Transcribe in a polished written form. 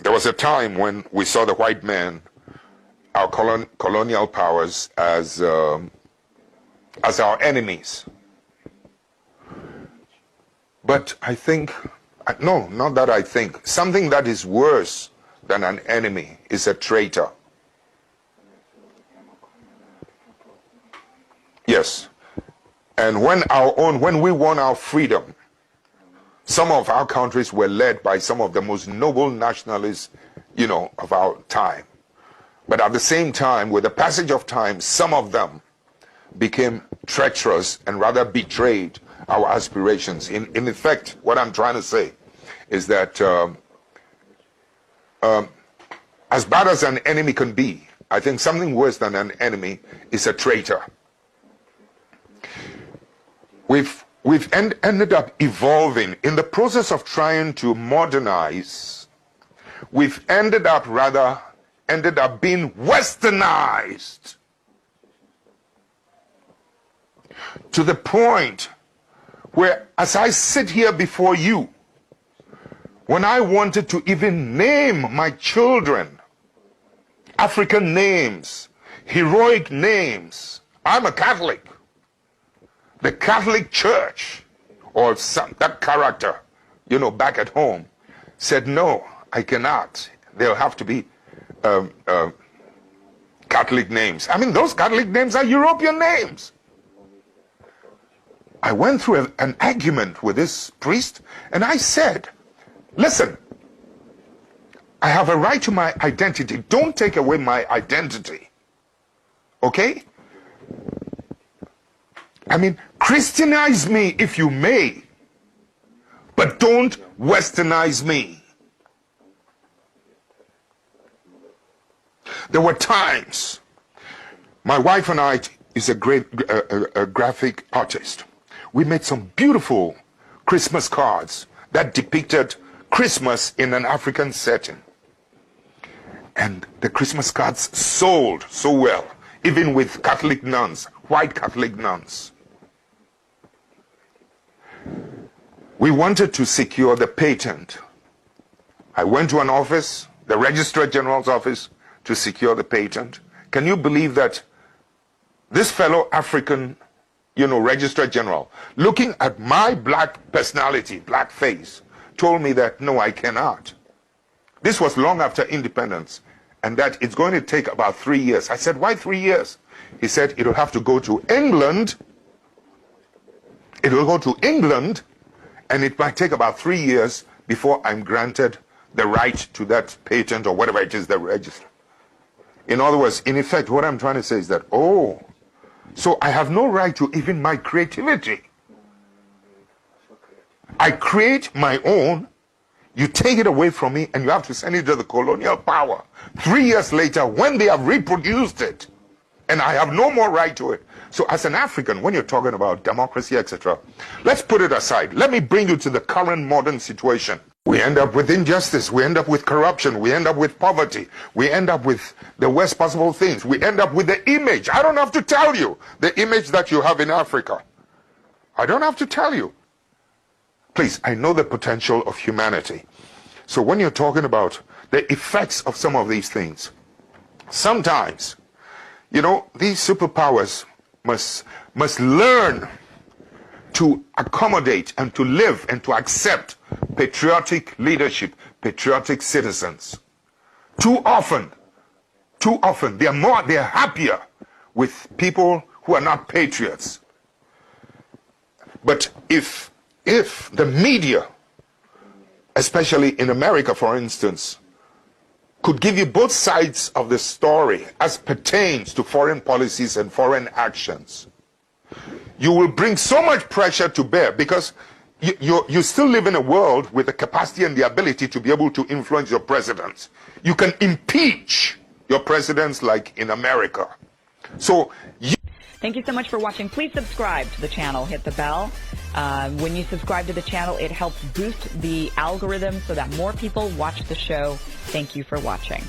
There was a time when we saw the white man, our colonial powers, as our enemies. But I think, no, not that I think, something that is worse than an enemy is a traitor. Yes. And when we won our freedom, some of our countries were led by some of the most noble nationalists, of our time. But at the same time, with the passage of time, some of them became treacherous and rather betrayed our aspirations. In effect, what I'm trying to say is that as bad as an enemy can be, I think something worse than an enemy is a traitor. We've ended up evolving in the process of trying to modernize. We've ended up being westernized to the point where, as I sit here before you, when I wanted to even name my children African names, heroic names, I'm a Catholic. The Catholic Church, or that character, back at home, said, no, I cannot. There'll have to be Catholic names. I mean, those Catholic names are European names. I went through an argument with this priest, and I said, listen, I have a right to my identity. Don't take away my identity. Okay? I mean, Christianize me if you may, but don't westernize me. There were times, my wife and I is a great graphic artist. We made some beautiful Christmas cards that depicted Christmas in an African setting. And the Christmas cards sold so well, even with Catholic nuns, white Catholic nuns. We wanted to secure the patent. I went to an office, the Registrar General's office, to secure the patent. Can you believe that this fellow African, Registrar General, looking at my black personality, black face, told me that, no, I cannot. This was long after independence, and that it's going to take about 3 years. I said, why 3 years? He said, it'll have to go to England. It will go to England, and it might take about 3 years before I'm granted the right to that patent or whatever it is they register. In other words, in effect, what I'm trying to say is that, so I have no right to even my creativity. I create my own, you take it away from me, and you have to send it to the colonial power. 3 years later, when they have reproduced it, and I have no more right to it. So as an African, when you're talking about democracy, etc., let's put it aside. Let me bring you to the current modern situation. We end up with injustice. We end up with corruption. We end up with poverty. We end up with the worst possible things. We end up with the image. I don't have to tell you the image that you have in Africa. I don't have to tell you. Please, I know the potential of humanity. So when you're talking about the effects of some of these things, sometimes, these superpowers must learn to accommodate and to live and to accept patriotic leadership, patriotic citizens. Too often, they're happier with people who are not patriots. But if the media, especially in America, for instance, could give you both sides of the story as pertains to foreign policies and foreign actions, you will bring so much pressure to bear, because you still live in a world with the capacity and the ability to be able to influence your presidents. You can impeach your presidents like in America. So thank you so much for watching. Please subscribe to the channel. Hit the bell. When you subscribe to the channel, it helps boost the algorithm so that more people watch the show. Thank you for watching.